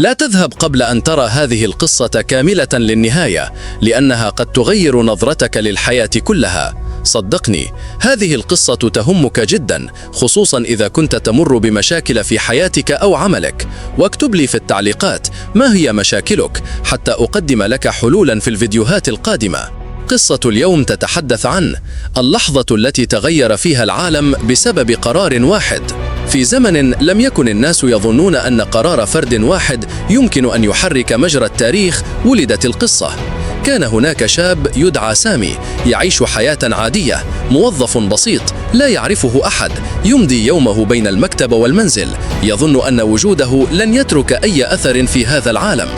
لا تذهب قبل أن ترى هذه القصة كاملة للنهاية، لأنها قد تغير نظرتك للحياة كلها. صدقني، هذه القصة تهمك جدا، خصوصا إذا كنت تمر بمشاكل في حياتك أو عملك. واكتب لي في التعليقات ما هي مشاكلك حتى أقدم لك حلولا في الفيديوهات القادمة. قصة اليوم تتحدث عن اللحظة التي تغير فيها العالم بسبب قرار واحد. في زمن لم يكن الناس يظنون أن قرار فرد واحد يمكن أن يحرك مجرى التاريخ، ولدت القصة. كان هناك شاب يدعى سامي، يعيش حياة عادية، موظف بسيط لا يعرفه أحد، يمضي يومه بين المكتب والمنزل، يظن أن وجوده لن يترك أي أثر في هذا العالم.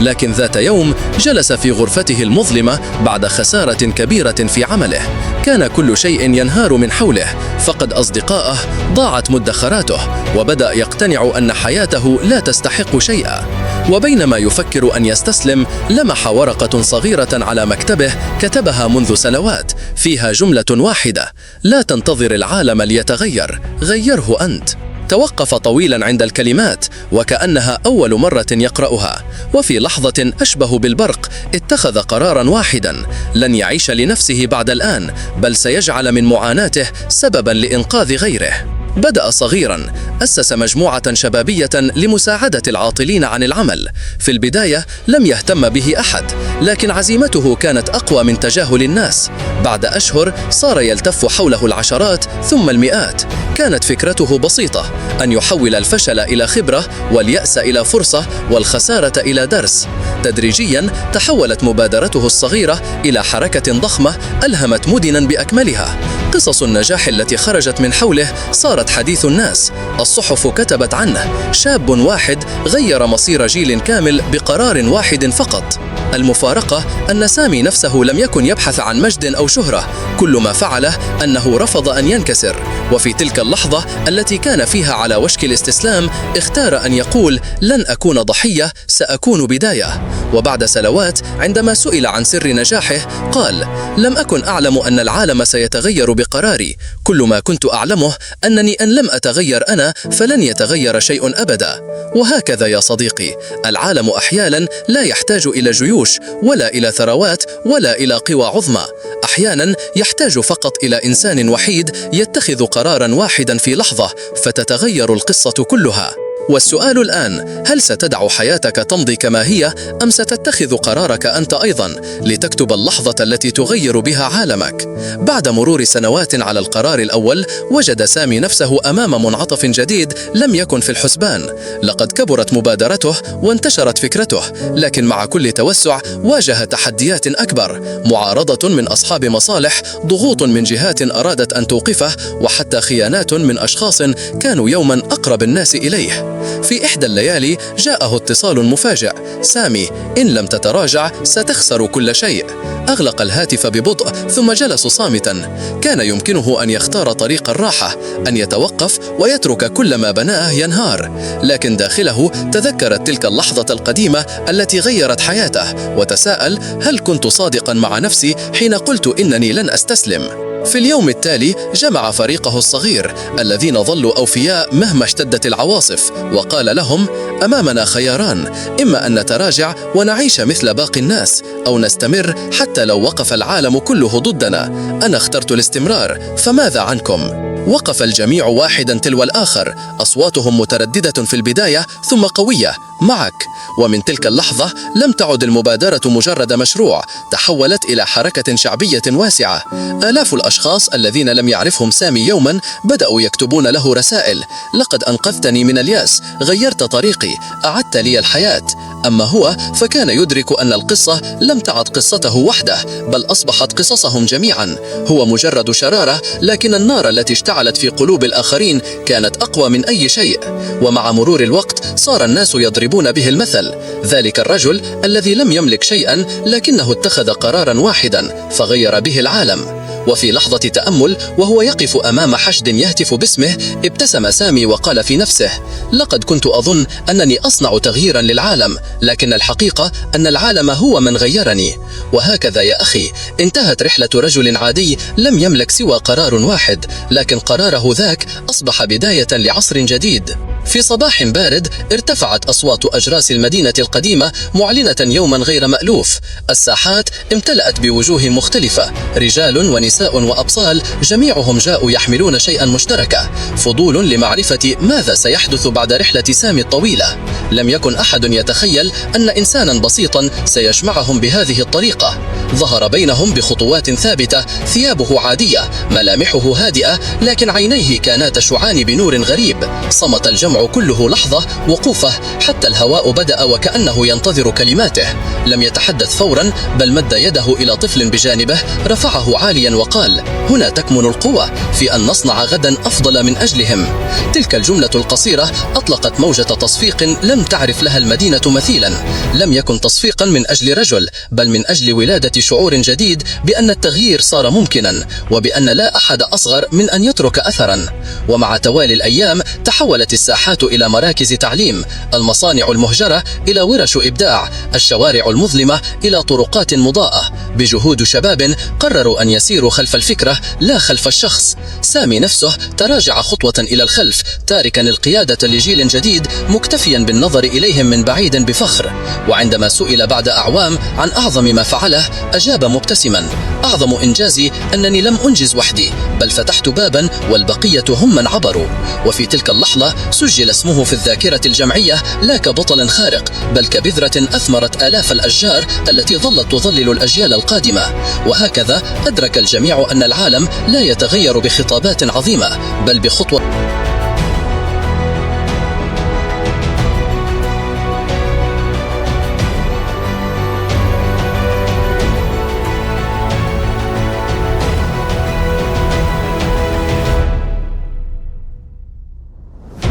لكن ذات يوم جلس في غرفته المظلمة بعد خسارة كبيرة في عمله. كان كل شيء ينهار من حوله، فقد أصدقائه، ضاعت مدخراته، وبدأ يقتنع أن حياته لا تستحق شيئا. وبينما يفكر أن يستسلم، لمح ورقة صغيرة على مكتبه كتبها منذ سنوات، فيها جملة واحدة: لا تنتظر العالم ليتغير، غيره أنت. توقف طويلا عند الكلمات وكأنها أول مرة يقرأها، وفي لحظة أشبه بالبرق اتخذ قرارا واحدا: لن يعيش لنفسه بعد الآن، بل سيجعل من معاناته سببا لإنقاذ غيره. بدأ صغيرا، أسس مجموعة شبابية لمساعدة العاطلين عن العمل. في البداية لم يهتم به أحد، لكن عزيمته كانت أقوى من تجاهل الناس. بعد أشهر صار يلتف حوله العشرات ثم المئات. كانت فكرته بسيطة: أن يحول الفشل إلى خبرة، واليأس إلى فرصة، والخسارة إلى درس. تدريجيا تحولت مبادرته الصغيرة إلى حركة ضخمة ألهمت مدنا بأكملها. قصص النجاح التي خرجت من حوله صارت حديث الناس. الصحف كتبت عنه: شاب واحد غير مصير جيل كامل بقرار واحد فقط. المفارقة أن سامي نفسه لم يكن يبحث عن مجد أو شهرة، كل ما فعله أنه رفض أن ينكسر. وفي تلك اللحظة التي كان فيها على وشك الاستسلام، اختار أن يقول: لن أكون ضحية، سأكون بداية. وبعد سنوات عندما سئل عن سر نجاحه قال: لم أكن أعلم أن العالم سيتغير بقراري، كل ما كنت أعلمه أنني إن لم أتغير أنا فلن يتغير شيء أبدا. وهكذا يا صديقي، العالم أحيانا لا يحتاج إلى جيوش، ولا إلى ثروات، ولا إلى قوى عظمى. أحيانا يحتاج فقط إلى إنسان وحيد يتخذ قرارا واحدا في لحظة، فتتغير القصة كلها. والسؤال الآن: هل ستدع حياتك تمضي كما هي، أم ستتخذ قرارك أنت أيضا لتكتب اللحظة التي تغير بها عالمك؟ بعد مرور سنوات على القرار الأول، وجد سامي نفسه أمام منعطف جديد لم يكن في الحسبان. لقد كبرت مبادرته وانتشرت فكرته، لكن مع كل توسع واجه تحديات أكبر: معارضة من أصحاب مصالح، ضغوط من جهات أرادت أن توقفه، وحتى خيانات من أشخاص كانوا يوما أقرب الناس إليه. في إحدى الليالي جاءه اتصال مفاجئ: سامي، إن لم تتراجع ستخسر كل شيء. أغلق الهاتف ببطء ثم جلس صامتا. كان يمكنه أن يختار طريق الراحة، أن يتوقف ويترك كل ما بناه ينهار، لكن داخله تذكرت تلك اللحظة القديمة التي غيرت حياته، وتساءل: هل كنت صادقا مع نفسي حين قلت إنني لن أستسلم؟ في اليوم التالي جمع فريقه الصغير الذين ظلوا أوفياء مهما اشتدت العواصف، وقال لهم: أمامنا خياران، إما أن نتراجع ونعيش مثل باقي الناس، أو نستمر حتى لو وقف العالم كله ضدنا. أنا اخترت الاستمرار، فماذا عنكم؟ وقف الجميع واحدا تلو الآخر، أصواتهم مترددة في البداية ثم قوية: معك. ومن تلك اللحظة لم تعد المبادرة مجرد مشروع، تحولت إلى حركة شعبية واسعة. آلاف الأشخاص الذين لم يعرفهم سامي يوما بدأوا يكتبون له رسائل: لقد أنقذتني من اليأس، غيرت طريقي، أعدت لي الحياة. أما هو فكان يدرك أن القصة لم تعد قصته وحده، بل أصبحت قصصهم جميعا. هو مجرد شرارة، لكن النار التي اشتعلت في قلوب الآخرين كانت أقوى من أي شيء. ومع مرور الوقت صار الناس يضربون به المثل: ذلك الرجل الذي لم يملك شيئا، لكنه اتخذ قرارا واحدا فغير به العالم. وفي لحظة تأمل وهو يقف أمام حشد يهتف باسمه، ابتسم سامي وقال في نفسه: لقد كنت أظن أنني أصنع تغييرا للعالم، لكن الحقيقة أن العالم هو من غيرني. وهكذا يا أخي انتهت رحلة رجل عادي لم يملك سوى قرار واحد، لكن قراره ذاك أصبح بداية لعصر جديد. في صباح بارد ارتفعت أصوات أجراس المدينة القديمة معلنة يوما غير مألوف. الساحات امتلأت بوجوه مختلفة، رجال ونساء وأطفال، جميعهم جاءوا يحملون شيئا مشتركا، فضول لمعرفة ماذا سيحدث بعد رحلة سامي الطويلة. لم يكن أحد يتخيل أن إنسانا بسيطا سيجمعهم بهذه الطريقة. ظهر بينهم بخطوات ثابتة، ثيابه عادية، ملامحه هادئة، لكن عينيه كانا تشعان بنور غريب. صمت الجمع كله لحظة وقوفه، حتى الهواء بدأ وكأنه ينتظر كلماته. لم يتحدث فورا، بل مد يده إلى طفل بجانبه، رفعه عاليا وقال: هنا تكمن القوة، في أن نصنع غدا أفضل من أجلهم. تلك الجملة القصيرة أطلقت موجة تصفيق لم تعرف لها المدينة مثيلا. لم يكن تصفيقا من أجل رجل، بل من أجل ولادة شعور جديد بأن التغيير صار ممكنا، وبأن لا أحد أصغر من أن يترك أثرا. ومع توالي الأيام تحولت الساحات إلى مراكز تعليم، المصانع المهجرة إلى ورش إبداع، الشوارع المظلمة إلى طرقات مضاءة. بجهود شباب قرروا أن يسيروا خلف الفكرة لا خلف الشخص. سامي نفسه تراجع خطوة إلى الخلف، تاركا القيادة لجيل جديد، مكتفيا بالنظر إليهم من بعيد بفخر. وعندما سئل بعد أعوام عن أعظم ما فعله، أجاب مبتسما: أعظم إنجازي أنني لم أنجز وحدي، بل فتحت بابا والبقية هم من عبروا. وفي تلك اللحظة سجل اسمه في الذاكرة الجمعية لا كبطل خارق، بل كبذرة أثمرت آلاف الأشجار التي ظلت تظلل الأجيال القادمة. وهكذا أدرك الجميع أن العالم لا يتغير بخطابات عظيمة، بل بخطوة.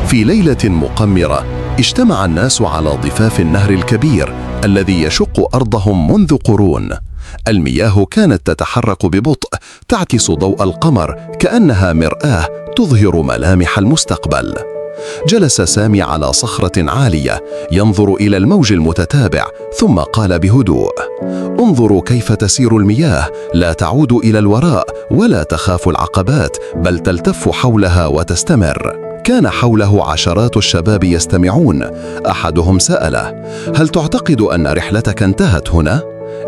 في ليلة مقمرة اجتمع الناس على ضفاف النهر الكبير الذي يشق أرضهم منذ قرون. المياه كانت تتحرك ببطء، تعكس ضوء القمر كأنها مرآة تظهر ملامح المستقبل. جلس سامي على صخرة عالية ينظر إلى الموج المتتابع، ثم قال بهدوء: انظروا كيف تسير المياه، لا تعود إلى الوراء ولا تخاف العقبات، بل تلتف حولها وتستمر. كان حوله عشرات الشباب يستمعون. أحدهم سأله: هل تعتقد أن رحلتك انتهت هنا؟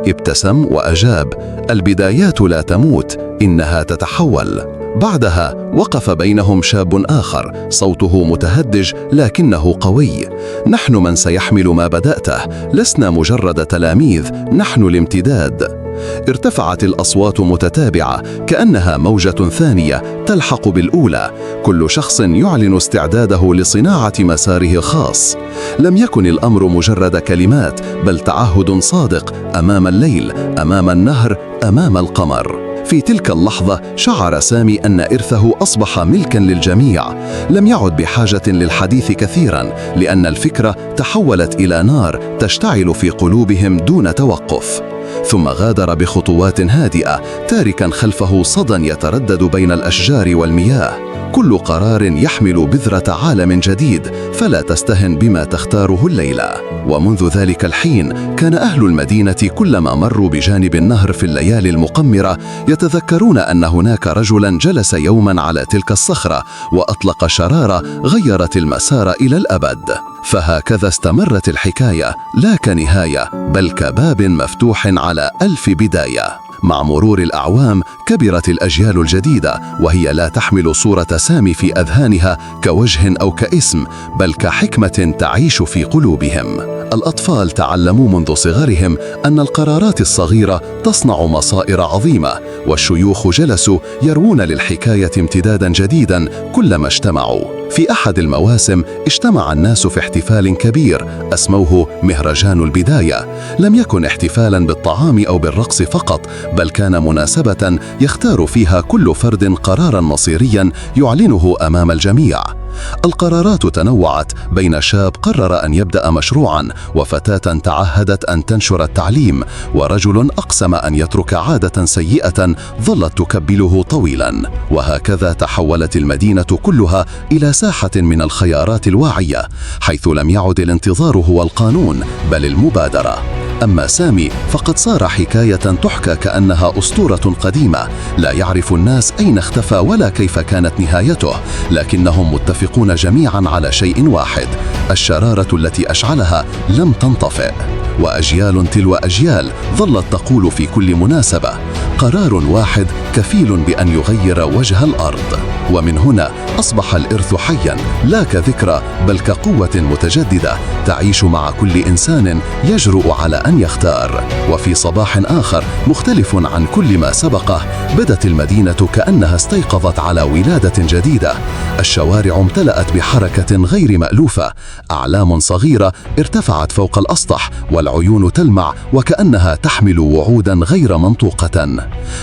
ابتسم وأجاب: البدايات لا تموت، إنها تتحول. بعدها وقف بينهم شاب آخر، صوته متهدج لكنه قوي: نحن من سيحمل ما بدأته، لسنا مجرد تلاميذ، نحن الامتداد. ارتفعت الأصوات متتابعة كأنها موجة ثانية تلحق بالأولى، كل شخص يعلن استعداده لصناعة مساره الخاص. لم يكن الأمر مجرد كلمات، بل تعهد صادق أمام الليل، أمام النهر، أمام القمر. في تلك اللحظة شعر سامي أن إرثه أصبح ملكاً للجميع. لم يعد بحاجة للحديث كثيراً، لأن الفكرة تحولت إلى نار تشتعل في قلوبهم دون توقف. ثم غادر بخطوات هادئة، تاركاً خلفه صدى يتردد بين الأشجار والمياه. كل قرار يحمل بذرة عالم جديد، فلا تستهن بما تختاره الليلة. ومنذ ذلك الحين كان أهل المدينة كلما مروا بجانب النهر في الليالي المقمرة يتذكرون أن هناك رجلا جلس يوما على تلك الصخرة وأطلق شرارة غيرت المسار إلى الأبد. فهكذا استمرت الحكاية، لا كنهاية بل كباب مفتوح على 1000 بداية. مع مرور الأعوام كبرت الأجيال الجديدة، وهي لا تحمل صورة سامي في أذهانها كوجه أو كاسم، بل كحكمة تعيش في قلوبهم. الأطفال تعلموا منذ صغرهم أن القرارات الصغيرة تصنع مصائر عظيمة، والشيوخ جلسوا يروون للحكاية امتدادا جديدا كلما اجتمعوا. في أحد المواسم اجتمع الناس في احتفال كبير أسموه مهرجان البداية. لم يكن احتفالا بالطعام أو بالرقص فقط، بل كان مناسبة يختار فيها كل فرد قرارا مصيريا يعلنه أمام الجميع. القرارات تنوعت بين شاب قرر أن يبدأ مشروعاً، وفتاة تعهدت أن تنشر التعليم، ورجل أقسم أن يترك عادة سيئة ظلت تكبله طويلاً. وهكذا تحولت المدينة كلها إلى ساحة من الخيارات الواعية، حيث لم يعد الانتظار هو القانون بل المبادرة. أما سامي فقد صار حكاية تحكى كأنها أسطورة قديمة، لا يعرف الناس أين اختفى ولا كيف كانت نهايته، لكنهم متفقون جميعا على شيء واحد: الشرارة التي أشعلها لم تنطفئ. وأجيال تلو أجيال ظلت تقول في كل مناسبة: قرار واحد كفيل بأن يغير وجه الأرض. ومن هنا أصبح الإرث حياً، لا كذكرى بل كقوة متجددة تعيش مع كل إنسان يجرؤ على أن يختار. وفي صباح آخر مختلف عن كل ما سبقه، بدت المدينة كأنها استيقظت على ولادة جديدة. الشوارع امتلأت بحركة غير مألوفة، أعلام صغيرة ارتفعت فوق الأسطح، والعيون تلمع وكأنها تحمل وعوداً غير منطوقة.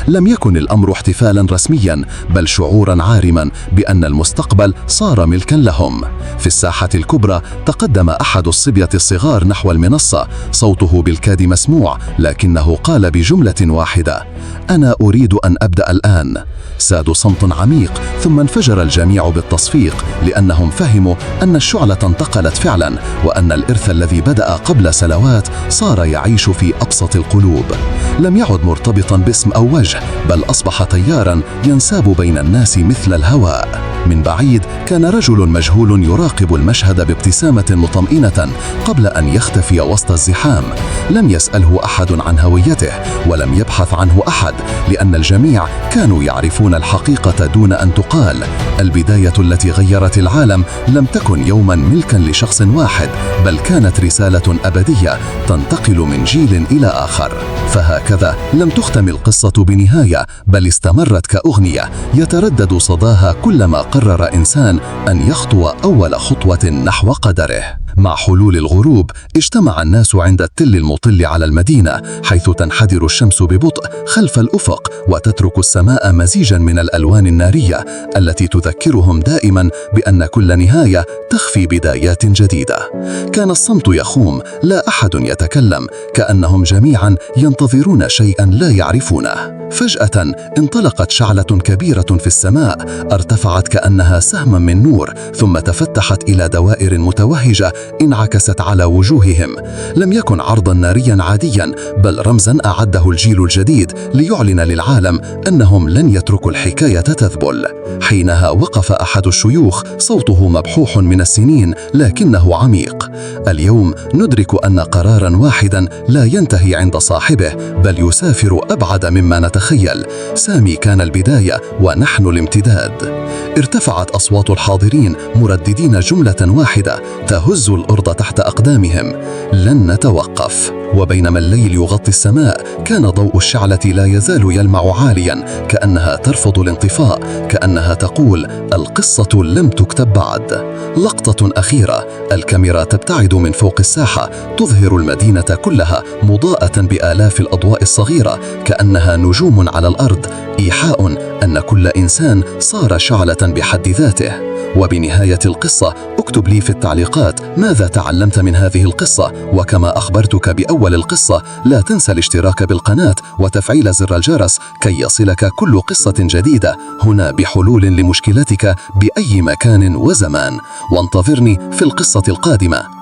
لم يكن الأمر احتفالاً رسمياً، بل شعوراً عارماً بأن المستقبل صار ملكاً لهم. في الساحة الكبرى تقدم أحد الصبية الصغار نحو المنصة، صوته بالكاد مسموع، لكنه قال بجملة واحدة: أنا أريد أن أبدأ الآن. ساد صمت عميق، ثم انفجر الجميع بالتصفيق، لأنهم فهموا أن الشعلة انتقلت فعلا، وأن الإرث الذي بدأ قبل سنوات صار يعيش في أبسط القلوب. لم يعد مرتبطا باسم أو وجه، بل أصبح تيارا ينساب بين الناس مثل الهواء. من بعيد كان رجل مجهول يراقب المشهد بابتسامة مطمئنة قبل أن يختفي وسط الزحام. لم يسأله أحد عن هويته، ولم يبحث عنه أحد، لأن الجميع كانوا يعرفون الحقيقة دون أن تقال. البداية التي غيرت العالم لم تكن يوما ملكا لشخص واحد، بل كانت رسالة أبدية تنتقل من جيل إلى آخر. فهكذا لم تختم القصة بنهاية، بل استمرت كأغنية يتردد صداها كلما قرر إنسان أن يخطو أول خطوة نحو قدره. مع حلول الغروب اجتمع الناس عند التل المطل على المدينة، حيث تنحدر الشمس ببطء خلف الأفق وتترك السماء مزيجا من الألوان النارية التي تذكرهم دائما بأن كل نهاية تخفي بدايات جديدة. كان الصمت يخوم، لا أحد يتكلم، كأنهم جميعا ينتظرون شيئا لا يعرفونه. فجأة انطلقت شعلة كبيرة في السماء، ارتفعت كأنها سهم من نور، ثم تفتحت إلى دوائر متوهجة انعكست على وجوههم. لم يكن عرضا ناريا عاديا، بل رمزا أعده الجيل الجديد ليعلن للعالم أنهم لن يتركوا الحكاية تذبل. حينها وقف أحد الشيوخ، صوته مبحوح من السنين لكنه عميق: اليوم ندرك أن قرارا واحدا لا ينتهي عند صاحبه، بل يسافر أبعد مما نتخيل. سامي كان البداية ونحن الامتداد. ارتفعت أصوات الحاضرين مرددين جملة واحدة تهز الأرض تحت أقدامهم: لن نتوقف. وبينما الليل يغطي السماء، كان ضوء الشعلة لا يزال يلمع عاليا، كأنها ترفض الانطفاء، كأنها تقول: القصة لم تكتب بعد. لقطة أخيرة، الكاميرا تبتعد من فوق الساحة، تظهر المدينة كلها مضاءة بآلاف الأضواء الصغيرة كأنها نجوم على الأرض، إيحاء أن كل إنسان صار شعلة بحد ذاته. وبنهاية القصة اكتب لي في التعليقات ماذا تعلمت من هذه القصة، وكما أخبرتك بأول القصة لا تنسى الاشتراك بالقناة وتفعيل زر الجرس كي يصلك كل قصة جديدة هنا بحلول لمشكلتك بأي مكان وزمان. وانتظرني في القصة القادمة.